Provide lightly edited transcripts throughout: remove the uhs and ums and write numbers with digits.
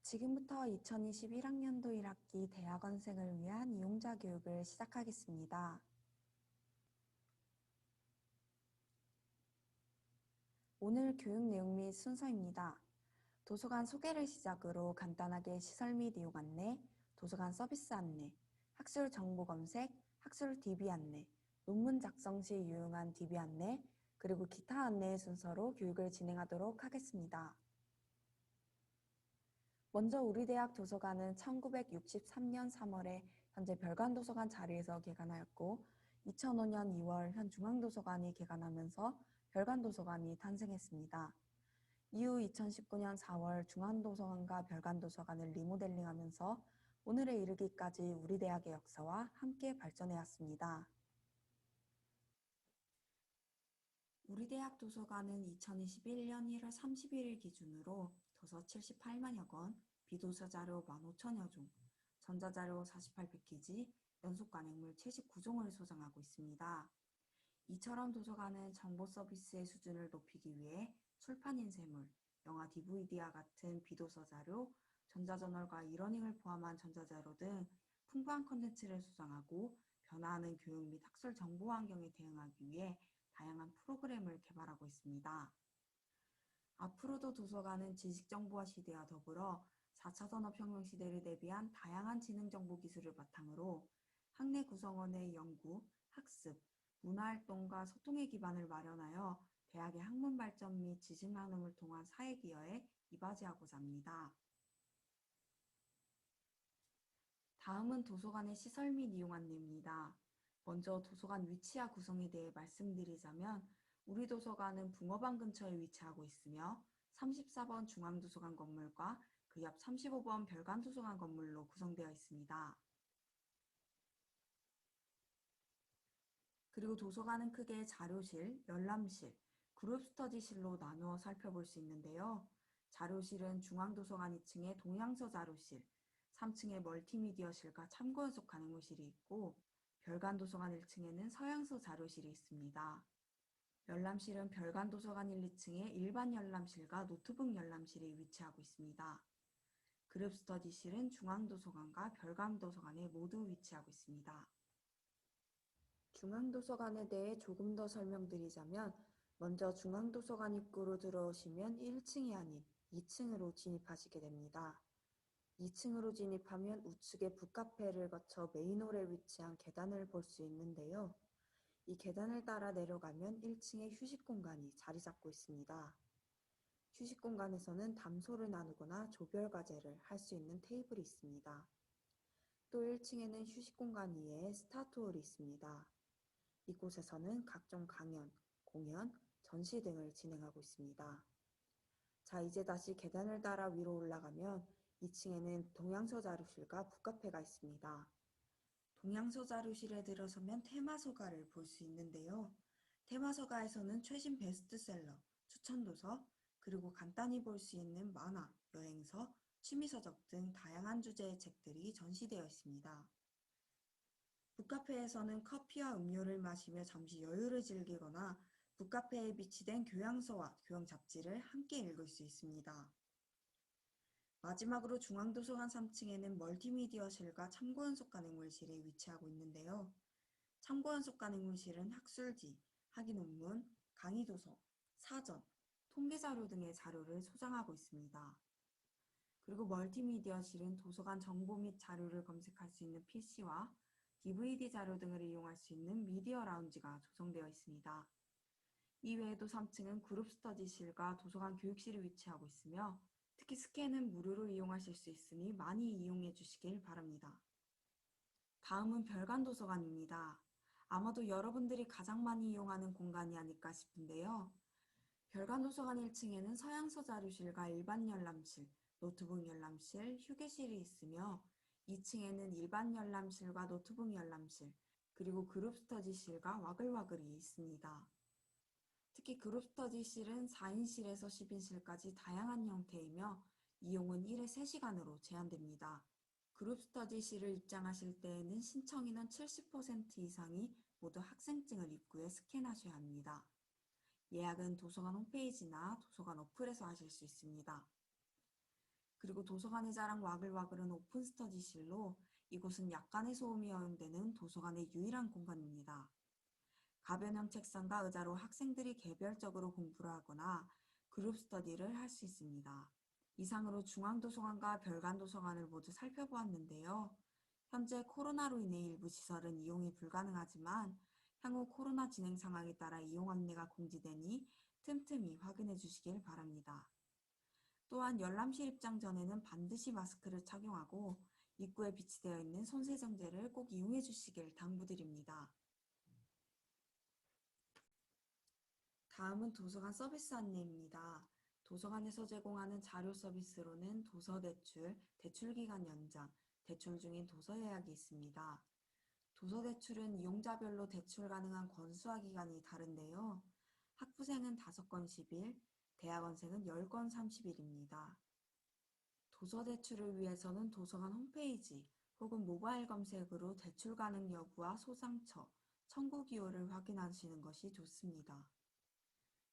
지금부터 2021학년도 1학기 대학원생을 위한 이용자 교육을 시작하겠습니다. 오늘 교육 내용 및 순서입니다. 도서관 소개를 시작으로 간단하게 시설 및 이용 안내, 도서관 서비스 안내, 학술 정보 검색, 학술 DB 안내, 논문 작성 시 유용한 DB 안내, 그리고 기타 안내의 순서로 교육을 진행하도록 하겠습니다. 먼저 우리 대학 도서관은 1963년 3월에 현재 별관도서관 자리에서 개관하였고 2005년 2월 현 중앙도서관이 개관하면서 별관도서관이 탄생했습니다. 이후 2019년 4월 중앙도서관과 별관도서관을 리모델링하면서 오늘에 이르기까지 우리 대학의 역사와 함께 발전해왔습니다. 우리 대학 도서관은 2021년 1월 31일 기준으로 도서 78만여 권, 비도서 자료 15,000여 종, 전자자료 48패키지, 연속 관행물 79종을 소장하고 있습니다. 이처럼 도서관은 정보 서비스의 수준을 높이기 위해 출판 인쇄물, 영화 DVD와 같은 비도서 자료, 전자저널과 이러닝을 포함한 전자자료 등 풍부한 콘텐츠를 소장하고 변화하는 교육 및 학술 정보 환경에 대응하기 위해 다양한 프로그램을 개발하고 있습니다. 앞으로도 도서관은 지식정보화 시대와 더불어 4차 산업혁명 시대를 대비한 다양한 지능정보 기술을 바탕으로 학내 구성원의 연구, 학습, 문화활동과 소통의 기반을 마련하여 대학의 학문 발전 및 지식 나눔을 통한 사회 기여에 이바지하고자 합니다. 다음은 도서관의 시설 및 이용 안내입니다. 먼저 도서관 위치와 구성에 대해 말씀드리자면 우리 도서관은 붕어방 근처에 위치하고 있으며 34번 중앙도서관 건물과 그 옆 35번 별관도서관 건물로 구성되어 있습니다. 그리고 도서관은 크게 자료실, 열람실, 그룹 스터디실로 나누어 살펴볼 수 있는데요. 자료실은 중앙도서관 2층에 동양서 자료실, 3층에 멀티미디어실과 참고연속 가능무실이 있고 별관도서관 1층에는 서양서 자료실이 있습니다. 열람실은 별관도서관 1, 2층에 일반 열람실과 노트북 열람실이 위치하고 있습니다. 그룹 스터디실은 중앙도서관과 별관도서관에 모두 위치하고 있습니다. 중앙도서관에 대해 조금 더 설명드리자면 먼저 중앙도서관 입구로 들어오시면 1층이 아닌 2층으로 진입하시게 됩니다. 2층으로 진입하면 우측에 북카페를 거쳐 메인홀에 위치한 계단을 볼 수 있는데요. 이 계단을 따라 내려가면 1층에 휴식 공간이 자리 잡고 있습니다. 휴식 공간에서는 담소를 나누거나 조별 과제를 할 수 있는 테이블이 있습니다. 또 1층에는 휴식 공간 이외에 스타트홀이 있습니다. 이곳에서는 각종 강연, 공연, 전시 등을 진행하고 있습니다. 자, 이제 다시 계단을 따라 위로 올라가면 2층에는 동양서 자료실과 북카페가 있습니다. 동양서 자료실에 들어서면 테마서가를 볼 수 있는데요. 테마서가에서는 최신 베스트셀러, 추천도서, 그리고 간단히 볼 수 있는 만화, 여행서, 취미서적 등 다양한 주제의 책들이 전시되어 있습니다. 북카페에서는 커피와 음료를 마시며 잠시 여유를 즐기거나 북카페에 비치된 교양서와 교양 잡지를 함께 읽을 수 있습니다. 마지막으로 중앙도서관 3층에는 멀티미디어실과 참고연속 가능물실이 위치하고 있는데요. 참고연속 가능물실은 학술지, 학위논문, 강의도서, 사전, 통계자료 등의 자료를 소장하고 있습니다. 그리고 멀티미디어실은 도서관 정보 및 자료를 검색할 수 있는 PC와 DVD 자료 등을 이용할 수 있는 미디어 라운지가 조성되어 있습니다. 이외에도 3층은 그룹 스터디실과 도서관 교육실이 위치하고 있으며 특히 스캔은 무료로 이용하실 수 있으니 많이 이용해 주시길 바랍니다. 다음은 별관도서관입니다. 아마도 여러분들이 가장 많이 이용하는 공간이 아닐까 싶은데요. 별관도서관 1층에는 서양서 자료실과 일반 열람실, 노트북 열람실, 휴게실이 있으며 2층에는 일반 열람실과 노트북 열람실, 그리고 그룹 스터디실과 와글와글이 있습니다. 특히 그룹 스터디실은 4인실에서 10인실까지 다양한 형태이며 이용은 1회 3시간으로 제한됩니다. 그룹 스터디실을 입장하실 때에는 신청 인원 70% 이상이 모두 학생증을 입구에 스캔하셔야 합니다. 예약은 도서관 홈페이지나 도서관 어플에서 하실 수 있습니다. 그리고 도서관의 자랑 와글와글은 오픈 스터디실로 이곳은 약간의 소음이 허용되는 도서관의 유일한 공간입니다. 가변형 책상과 의자로 학생들이 개별적으로 공부를 하거나 그룹 스터디를 할 수 있습니다. 이상으로 중앙도서관과 별관도서관을 모두 살펴보았는데요. 현재 코로나로 인해 일부 시설은 이용이 불가능하지만 향후 코로나 진행 상황에 따라 이용 안내가 공지되니 틈틈이 확인해 주시길 바랍니다. 또한 열람실 입장 전에는 반드시 마스크를 착용하고 입구에 비치되어 있는 손세정제를 꼭 이용해 주시길 당부드립니다. 다음은 도서관 서비스 안내입니다. 도서관에서 제공하는 자료 서비스로는 도서 대출, 대출 기간 연장, 대출 중인 도서 예약이 있습니다. 도서 대출은 이용자별로 대출 가능한 건수와 기간이 다른데요. 학부생은 5건 10일, 대학원생은 10건 30일입니다. 도서 대출을 위해서는 도서관 홈페이지 혹은 모바일 검색으로 대출 가능 여부와 소장처, 청구 기호를 확인하시는 것이 좋습니다.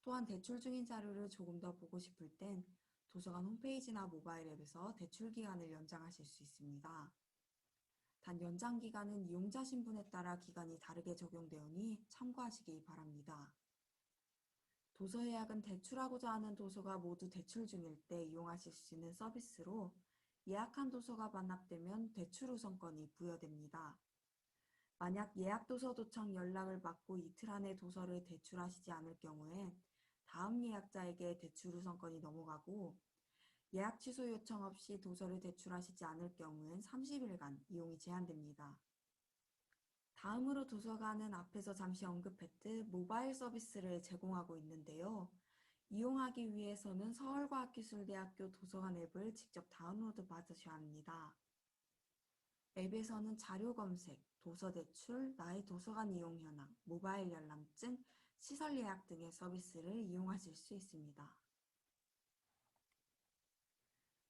또한 대출 중인 자료를 조금 더 보고 싶을 땐 도서관 홈페이지나 모바일 앱에서 대출 기간을 연장하실 수 있습니다. 단 연장 기간은 이용자 신분에 따라 기간이 다르게 적용되오니 참고하시기 바랍니다. 도서 예약은 대출하고자 하는 도서가 모두 대출 중일 때 이용하실 수 있는 서비스로 예약한 도서가 반납되면 대출 우선권이 부여됩니다. 만약 예약 도서 도착 연락을 받고 이틀 안에 도서를 대출하시지 않을 경우엔 다음 예약자에게 대출 우선권이 넘어가고 예약 취소 요청 없이 도서를 대출하시지 않을 경우엔 30일간 이용이 제한됩니다. 다음으로 도서관은 앞에서 잠시 언급했듯 모바일 서비스를 제공하고 있는데요. 이용하기 위해서는 서울과학기술대학교 도서관 앱을 직접 다운로드 받으셔야 합니다. 앱에서는 자료 검색, 도서 대출, 나의 도서관 이용 현황, 모바일 열람증, 시설 예약 등의 서비스를 이용하실 수 있습니다.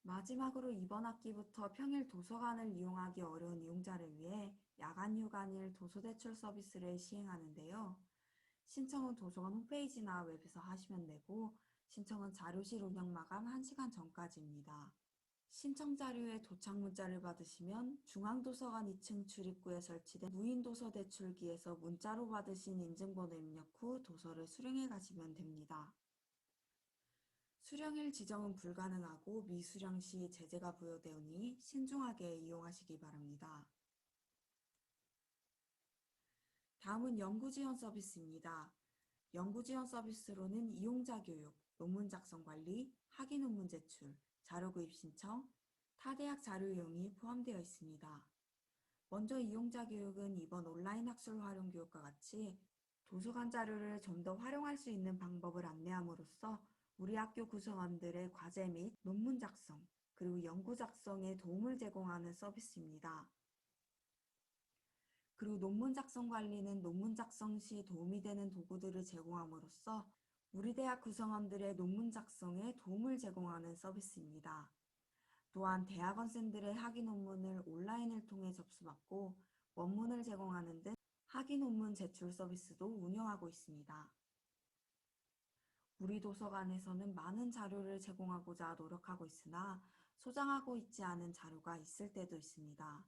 마지막으로 이번 학기부터 평일 도서관을 이용하기 어려운 이용자를 위해 야간 휴관일 도서대출 서비스를 시행하는데요. 신청은 도서관 홈페이지나 웹에서 하시면 되고 신청은 자료실 운영 마감 1시간 전까지입니다. 신청 자료에 도착 문자를 받으시면 중앙도서관 2층 출입구에 설치된 무인도서대출기에서 문자로 받으신 인증번호 입력 후 도서를 수령해 가시면 됩니다. 수령일 지정은 불가능하고 미수령 시 제재가 부여되오니 신중하게 이용하시기 바랍니다. 다음은 연구지원 서비스입니다. 연구지원 서비스로는 이용자 교육, 논문 작성 관리, 학위 논문 제출, 자료 구입 신청, 타대학 자료 이용이 포함되어 있습니다. 먼저 이용자 교육은 이번 온라인 학술 활용 교육과 같이 도서관 자료를 좀 더 활용할 수 있는 방법을 안내함으로써 우리 학교 구성원들의 과제 및 논문 작성, 그리고 연구 작성에 도움을 제공하는 서비스입니다. 그리고 논문 작성 관리는 논문 작성 시 도움이 되는 도구들을 제공함으로써 우리 대학 구성원들의 논문 작성에 도움을 제공하는 서비스입니다. 또한 대학원생들의 학위 논문을 온라인을 통해 접수받고 원문을 제공하는 등 학위 논문 제출 서비스도 운영하고 있습니다. 우리 도서관에서는 많은 자료를 제공하고자 노력하고 있으나 소장하고 있지 않은 자료가 있을 때도 있습니다.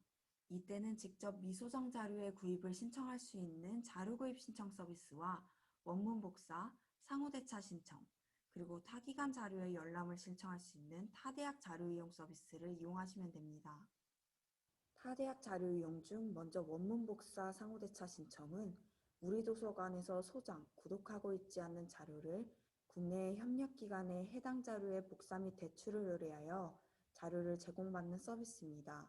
이때는 직접 미소장 자료의 구입을 신청할 수 있는 자료 구입 신청 서비스와 원문 복사, 상호 대차 신청, 그리고 타기관 자료의 열람을 신청할 수 있는 타대학 자료 이용 서비스를 이용하시면 됩니다. 타대학 자료 이용 중 먼저 원문 복사 상호 대차 신청은 우리 도서관에서 소장, 구독하고 있지 않는 자료를 국내의 협력기관에 해당 자료의 복사 및 대출을 의뢰하여 자료를 제공받는 서비스입니다.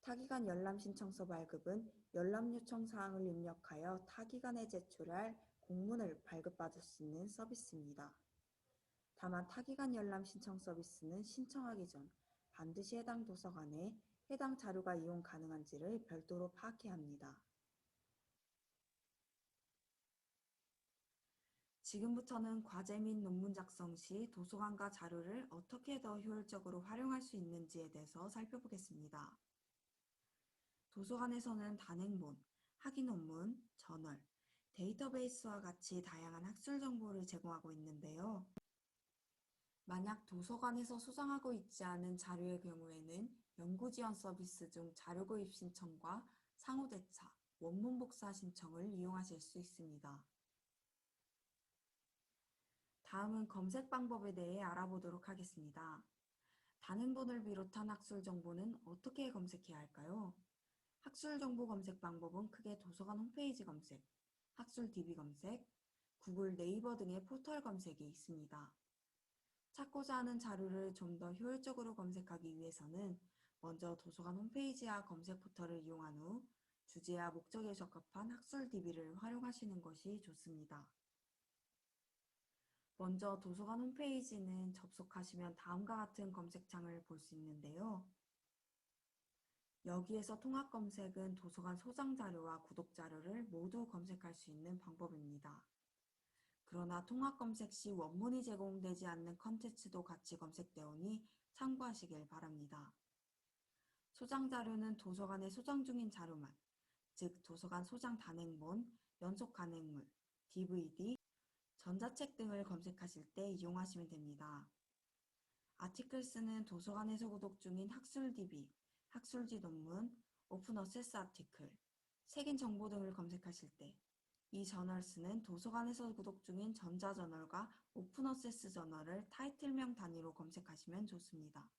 타기관 열람 신청서 발급은 열람 요청 사항을 입력하여 타기관에 제출할 공문을 발급받을 수 있는 서비스입니다. 다만 타기관 열람 신청 서비스는 신청하기 전 반드시 해당 도서관에 해당 자료가 이용 가능한지를 별도로 파악해야 합니다. 지금부터는 과제 및 논문 작성 시 도서관과 자료를 어떻게 더 효율적으로 활용할 수 있는지에 대해서 살펴보겠습니다. 도서관에서는 단행본, 학위 논문, 저널, 데이터베이스와 같이 다양한 학술 정보를 제공하고 있는데요. 만약 도서관에서 소장하고 있지 않은 자료의 경우에는 연구지원 서비스 중 자료구입 신청과 상호대차, 원문 복사 신청을 이용하실 수 있습니다. 다음은 검색 방법에 대해 알아보도록 하겠습니다. 단행본을 비롯한 학술 정보는 어떻게 검색해야 할까요? 학술 정보 검색 방법은 크게 도서관 홈페이지 검색, 학술 DB 검색, 구글 네이버 등의 포털 검색이 있습니다. 찾고자 하는 자료를 좀 더 효율적으로 검색하기 위해서는 먼저 도서관 홈페이지와 검색 포털을 이용한 후 주제와 목적에 적합한 학술 DB를 활용하시는 것이 좋습니다. 먼저 도서관 홈페이지는 접속하시면 다음과 같은 검색창을 볼 수 있는데요. 여기에서 통합 검색은 도서관 소장 자료와 구독 자료를 모두 검색할 수 있는 방법입니다. 그러나 통합 검색 시 원문이 제공되지 않는 컨텐츠도 같이 검색되오니 참고하시길 바랍니다. 소장 자료는 도서관에 소장 중인 자료만, 즉 도서관 소장 단행본, 연속 간행물, DVD, 전자책 등을 검색하실 때 이용하시면 됩니다. 아티클스는 도서관에서 구독 중인 학술 DB, 학술지 논문, 오픈 어세스 아티클, 색인 정보 등을 검색하실 때 이 저널스는 도서관에서 구독 중인 전자저널과 오픈 어세스 저널을 타이틀명 단위로 검색하시면 좋습니다.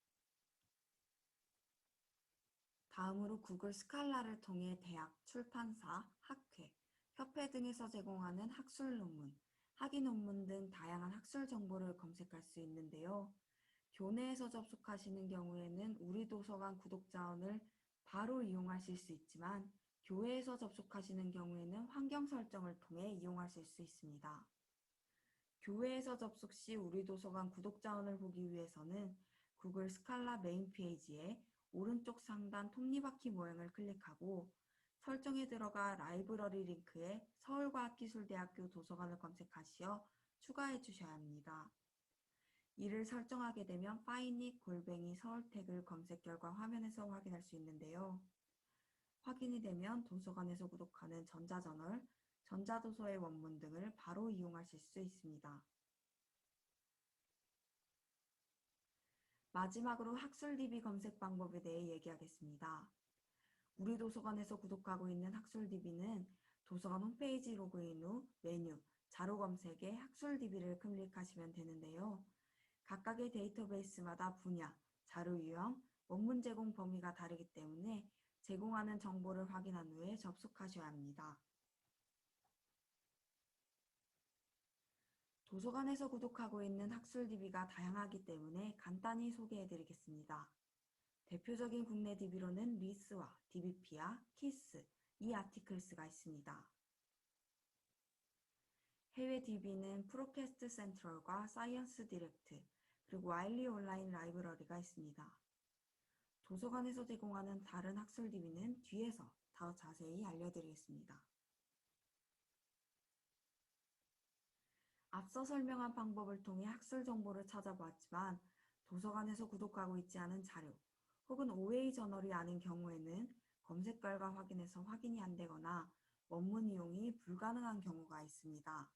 다음으로 구글 스칼라를 통해 대학, 출판사, 학회, 협회 등에서 제공하는 학술 논문, 학위 논문 등 다양한 학술 정보를 검색할 수 있는데요. 교내에서 접속하시는 경우에는 우리 도서관 구독 자원을 바로 이용하실 수 있지만 교외에서 접속하시는 경우에는 환경 설정을 통해 이용하실 수 있습니다. 교외에서 접속 시 우리 도서관 구독 자원을 보기 위해서는 구글 스칼라 메인 페이지에 오른쪽 상단 톱니바퀴 모양을 클릭하고 설정에 들어가 라이브러리 링크에 서울과학기술대학교 도서관을 검색하시어 추가해 주셔야 합니다. 이를 설정하게 되면 find@서울 태그를 검색 결과 화면에서 확인할 수 있는데요. 확인이 되면 도서관에서 구독하는 전자저널, 전자도서의 원문 등을 바로 이용하실 수 있습니다. 마지막으로 학술 DB 검색 방법에 대해 얘기하겠습니다. 우리 도서관에서 구독하고 있는 학술 DB는 도서관 홈페이지 로그인 후 메뉴, 자료 검색에 학술 DB를 클릭하시면 되는데요. 각각의 데이터베이스마다 분야, 자료 유형, 원문 제공 범위가 다르기 때문에 제공하는 정보를 확인한 후에 접속하셔야 합니다. 도서관에서 구독하고 있는 학술 DB가 다양하기 때문에 간단히 소개해드리겠습니다. 대표적인 국내 DB로는 리스와 DBP와 키스, 이아티클스가 있습니다. 해외 DB는 프로캐스트 센트럴과 사이언스 디렉트, 그리고 와일리 온라인 라이브러리가 있습니다. 도서관에서 제공하는 다른 학술 DB는 뒤에서 더 자세히 알려드리겠습니다. 앞서 설명한 방법을 통해 학술 정보를 찾아보았지만 도서관에서 구독하고 있지 않은 자료 혹은 OA 저널이 아닌 경우에는 검색 결과 확인에서 확인이 안 되거나 원문 이용이 불가능한 경우가 있습니다.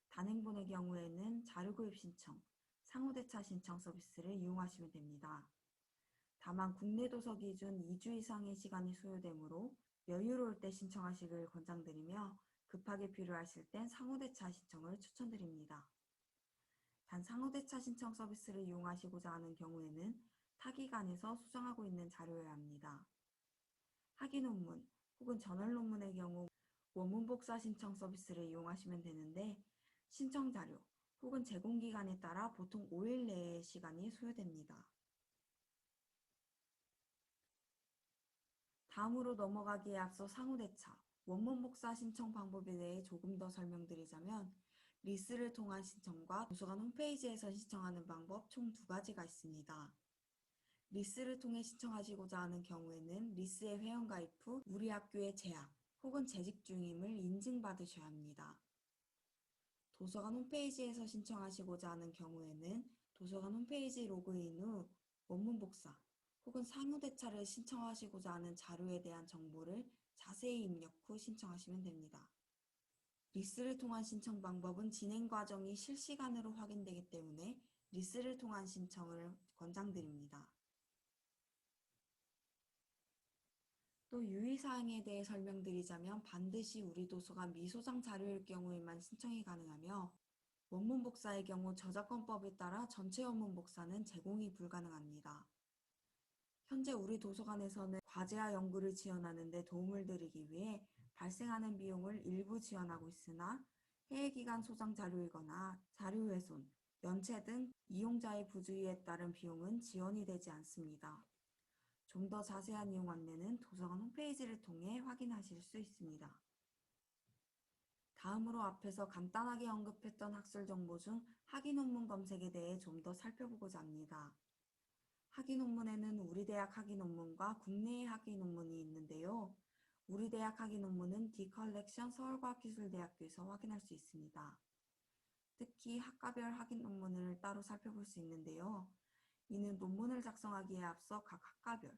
단행본의 경우에는 자료구입 신청, 상호대차 신청 서비스를 이용하시면 됩니다. 다만 국내 도서 기준 2주 이상의 시간이 소요되므로 여유로울 때 신청하시길 권장드리며 급하게 필요하실 땐 상호대차 신청을 추천드립니다. 단 상호대차 신청 서비스를 이용하시고자 하는 경우에는 타기관에서 수정하고 있는 자료여야 합니다. 학위 논문 혹은 저널 논문의 경우 원문 복사 신청 서비스를 이용하시면 되는데 신청 자료 혹은 제공 기간에 따라 보통 5일 내의 시간이 소요됩니다. 다음으로 넘어가기에 앞서 상호대차, 원문 복사 신청 방법에 대해 조금 더 설명드리자면 리스를 통한 신청과 도서관 홈페이지에서 신청하는 방법 총 두 가지가 있습니다. 리스를 통해 신청하시고자 하는 경우에는 리스에 회원가입 후 우리 학교에 재학 혹은 재직 중임을 인증받으셔야 합니다. 도서관 홈페이지에서 신청하시고자 하는 경우에는 도서관 홈페이지 로그인 후 원문 복사 혹은 상호대차를 신청하시고자 하는 자료에 대한 정보를 자세히 입력 후 신청하시면 됩니다. 리스를 통한 신청 방법은 진행 과정이 실시간으로 확인되기 때문에 리스를 통한 신청을 권장드립니다. 또 유의사항에 대해 설명드리자면 반드시 우리 도서관 미소장 자료일 경우에만 신청이 가능하며 원문 복사의 경우 저작권법에 따라 전체 원문 복사는 제공이 불가능합니다. 현재 우리 도서관에서는 과제와 연구를 지원하는 데 도움을 드리기 위해 발생하는 비용을 일부 지원하고 있으나 해외기관 소장 자료이거나 자료 훼손, 연체 등 이용자의 부주의에 따른 비용은 지원이 되지 않습니다. 좀 더 자세한 이용 안내는 도서관 홈페이지를 통해 확인하실 수 있습니다. 다음으로 앞에서 간단하게 언급했던 학술 정보 중 학위 논문 검색에 대해 좀 더 살펴보고자 합니다. 학위 논문에는 우리 대학 학위 논문과 국내의 학위 논문이 있는데요. 우리 대학 학위 논문은 디컬렉션 서울과학기술대학교에서 확인할 수 있습니다. 특히 학과별 학위 논문을 따로 살펴볼 수 있는데요. 이는 논문을 작성하기에 앞서 각 학과별,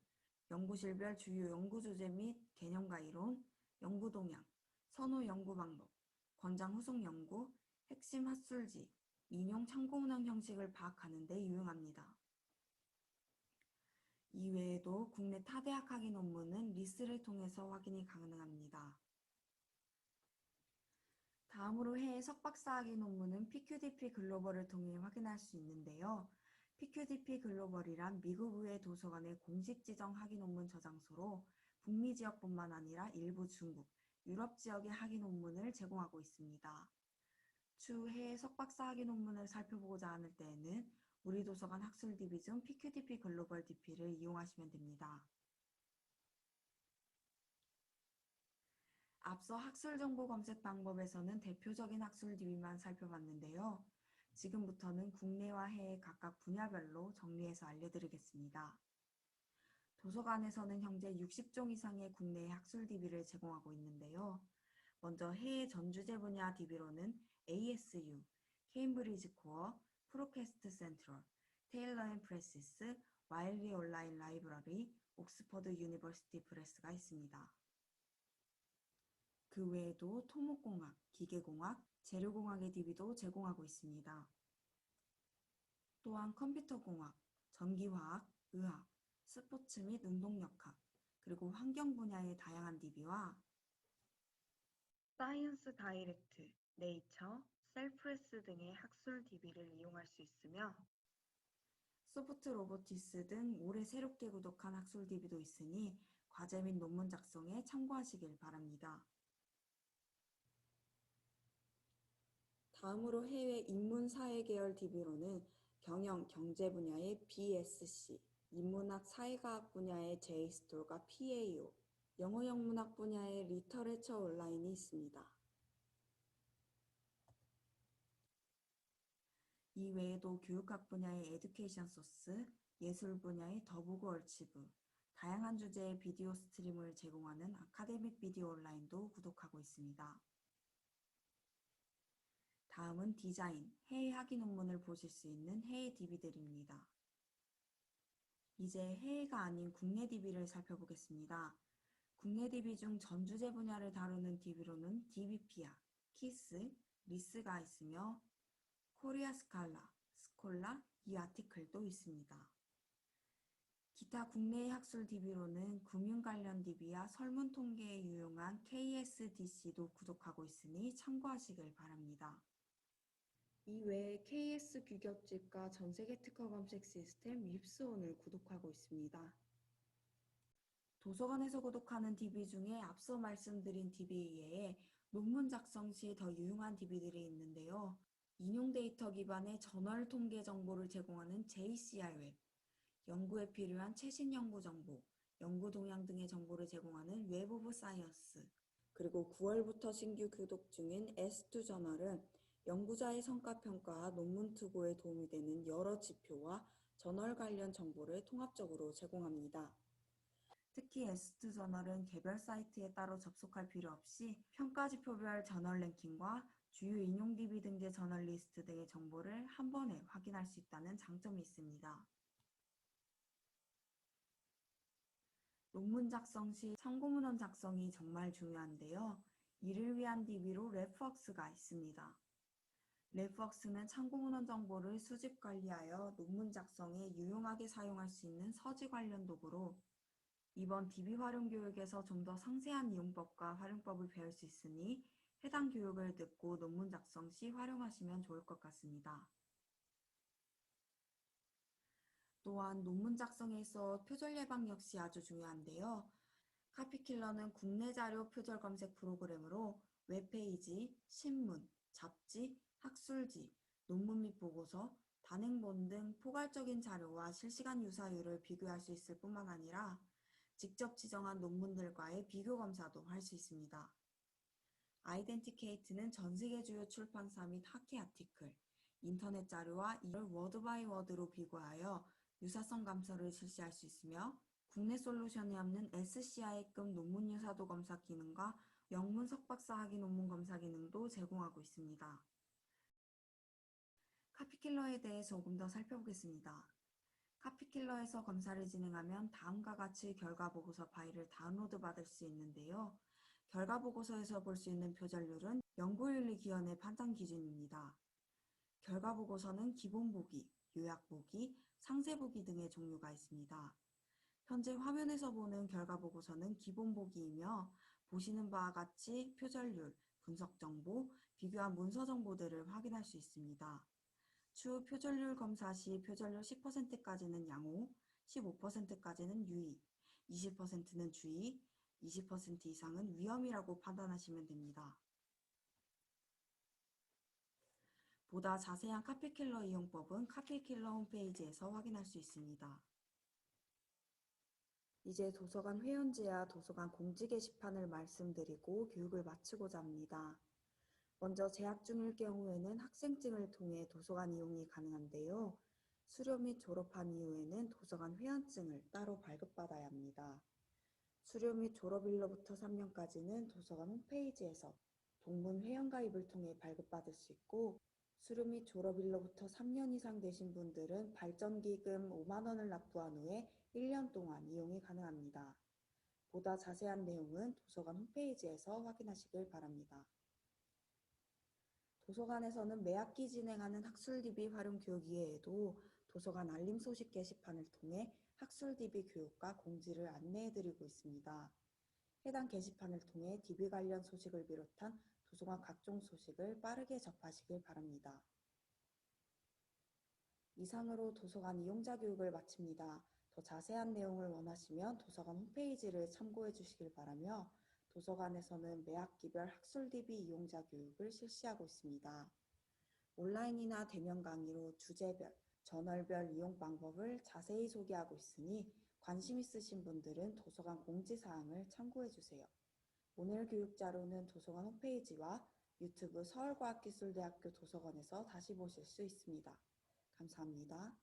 연구실별 주요 연구 주제 및 개념과 이론, 연구 동향, 선호 연구 방법, 권장 후속 연구, 핵심 학술지, 인용 참고 문헌 형식을 파악하는 데 유용합니다. 이외에도 국내 타대학 학위 논문은 리스를 통해서 확인이 가능합니다. 다음으로 해외 석박사 학위 논문은 PQDP 글로벌을 통해 확인할 수 있는데요. PQDP 글로벌이란 미국 의회 도서관의 공식 지정 학위 논문 저장소로 북미 지역뿐만 아니라 일부 중국, 유럽 지역의 학위 논문을 제공하고 있습니다. 추후 해외 석박사 학위 논문을 살펴보고자 하는 때에는 우리 도서관 학술 DB 중 PQDP 글로벌 DP를 이용하시면 됩니다. 앞서 학술 정보 검색 방법에서는 대표적인 학술 DB만 살펴봤는데요. 지금부터는 국내와 해외 각각 분야별로 정리해서 알려드리겠습니다. 도서관에서는 현재 60종 이상의 국내의 학술 DB를 제공하고 있는데요. 먼저 해외 전주제 분야 DB로는 ASU, 케임브리지 코어, 프로퀘스트 센트럴, 테일러 앤 프레시스, 와일리 온라인 라이브러리, 옥스퍼드 유니버시티 프레스가 있습니다. 그 외에도 토목공학, 기계공학, 재료공학의 DB도 제공하고 있습니다. 또한 컴퓨터공학, 전기화학, 의학, 스포츠 및 운동역학, 그리고 환경 분야의 다양한 DB와 사이언스 다이렉트, 네이처, 셀프레스 등의 학술 DB를 이용할 수 있으며 소프트 로보티스 등 올해 새롭게 구독한 학술 DB도 있으니 과제 및 논문 작성에 참고하시길 바랍니다. 다음으로 해외 인문사회 계열 DB로는 경영, 경제 분야의 BSC, 인문학, 사회과학 분야의 JSTOL과 PAO, 영어 영문학 분야의 리터레처 온라인이 있습니다. 이 외에도 교육학 분야의 에듀케이션 소스, 예술 분야의 더부고 얼치브, 다양한 주제의 비디오 스트림을 제공하는 아카데믹 비디오 온라인도 구독하고 있습니다. 다음은 디자인, 해외 학위 논문을 보실 수 있는 해외 DB들입니다. 이제 해외가 아닌 국내 DB를 살펴보겠습니다. 국내 DB 중 전주제 분야를 다루는 DB로는 DB피아, 키스, 리스가 있으며 코리아 스칼라, 스콜라, 이 아티클도 있습니다. 기타 국내의 학술 DB로는 금융 관련 DB와 설문 통계에 유용한 KSDC도 구독하고 있으니 참고하시길 바랍니다. 이외에 KS 규격집과 전세계 특허 검색 시스템 윕스온을 구독하고 있습니다. 도서관에서 구독하는 DB 중에 앞서 말씀드린 DB 외에 논문 작성 시 더 유용한 DB들이 있는데요. 인용 데이터 기반의 저널 통계 정보를 제공하는 JCR 웹, 연구에 필요한 최신 연구 정보, 연구 동향 등의 정보를 제공하는 웹 오브 사이언스, 그리고 9월부터 신규 구독 중인 S2 저널은 연구자의 성과평가와 논문 투고에 도움이 되는 여러 지표와 저널 관련 정보를 통합적으로 제공합니다. 특히 S2 저널은 개별 사이트에 따로 접속할 필요 없이 평가지표별 저널 랭킹과 주요 인용 DB 등재 저널 리스트 등의 정보를 한 번에 확인할 수 있다는 장점이 있습니다. 논문 작성 시 참고문헌 작성이 정말 중요한데요. 이를 위한 DB로 레프웍스가 있습니다. 랩웍스는 참고문헌 정보를 수집 관리하여 논문 작성에 유용하게 사용할 수 있는 서지 관련 도구로 이번 DB 활용 교육에서 좀 더 상세한 이용법과 활용법을 배울 수 있으니 해당 교육을 듣고 논문 작성 시 활용하시면 좋을 것 같습니다. 또한 논문 작성에 있어 표절 예방 역시 아주 중요한데요. 카피킬러는 국내 자료 표절 검색 프로그램으로 웹페이지, 신문, 잡지, 학술지, 논문 및 보고서, 단행본 등 포괄적인 자료와 실시간 유사율을 비교할 수 있을 뿐만 아니라 직접 지정한 논문들과의 비교 검사도 할 수 있습니다. 아이덴티케이트는 전 세계 주요 출판사 및 학회 아티클, 인터넷 자료와 이를 워드 바이 워드로 비교하여 유사성 감소를 실시할 수 있으며 국내 솔루션이 없는 SCI급 논문 유사도 검사 기능과 영문 석박사 학위 논문 검사 기능도 제공하고 있습니다. 카피킬러에 대해 조금 더 살펴보겠습니다. 카피킬러에서 검사를 진행하면 다음과 같이 결과보고서 파일을 다운로드 받을 수 있는데요. 결과보고서에서 볼 수 있는 표절률은 연구윤리기관의 판단 기준입니다. 결과보고서는 기본보기, 요약보기, 상세보기 등의 종류가 있습니다. 현재 화면에서 보는 결과보고서는 기본보기이며 보시는 바와 같이 표절률, 분석정보, 비교한 문서 정보들을 확인할 수 있습니다. 추후 표절률 검사 시 표절률 10%까지는 양호, 15%까지는 유의, 20%는 주의, 20% 이상은 위험이라고 판단하시면 됩니다. 보다 자세한 카피킬러 이용법은 카피킬러 홈페이지에서 확인할 수 있습니다. 이제 도서관 회원제와 도서관 공지 게시판을 말씀드리고 교육을 마치고자 합니다. 먼저 재학 중일 경우에는 학생증을 통해 도서관 이용이 가능한데요. 수료 및 졸업한 이후에는 도서관 회원증을 따로 발급받아야 합니다. 수료 및 졸업일로부터 3년까지는 도서관 홈페이지에서 동문 회원가입을 통해 발급받을 수 있고 수료 및 졸업일로부터 3년 이상 되신 분들은 발전기금 5만 원을 납부한 후에 1년 동안 이용이 가능합니다. 보다 자세한 내용은 도서관 홈페이지에서 확인하시길 바랍니다. 도서관에서는 매학기 진행하는 학술DB 활용 교육 이외에도 도서관 알림 소식 게시판을 통해 학술DB 교육과 공지를 안내해드리고 있습니다. 해당 게시판을 통해 DB 관련 소식을 비롯한 도서관 각종 소식을 빠르게 접하시길 바랍니다. 이상으로 도서관 이용자 교육을 마칩니다. 더 자세한 내용을 원하시면 도서관 홈페이지를 참고해 주시길 바라며 도서관에서는 매학기별 학술DB 이용자 교육을 실시하고 있습니다. 온라인이나 대면 강의로 주제별, 저널별 이용 방법을 자세히 소개하고 있으니 관심 있으신 분들은 도서관 공지사항을 참고해 주세요. 오늘 교육 자료는 도서관 홈페이지와 유튜브 서울과학기술대학교 도서관에서 다시 보실 수 있습니다. 감사합니다.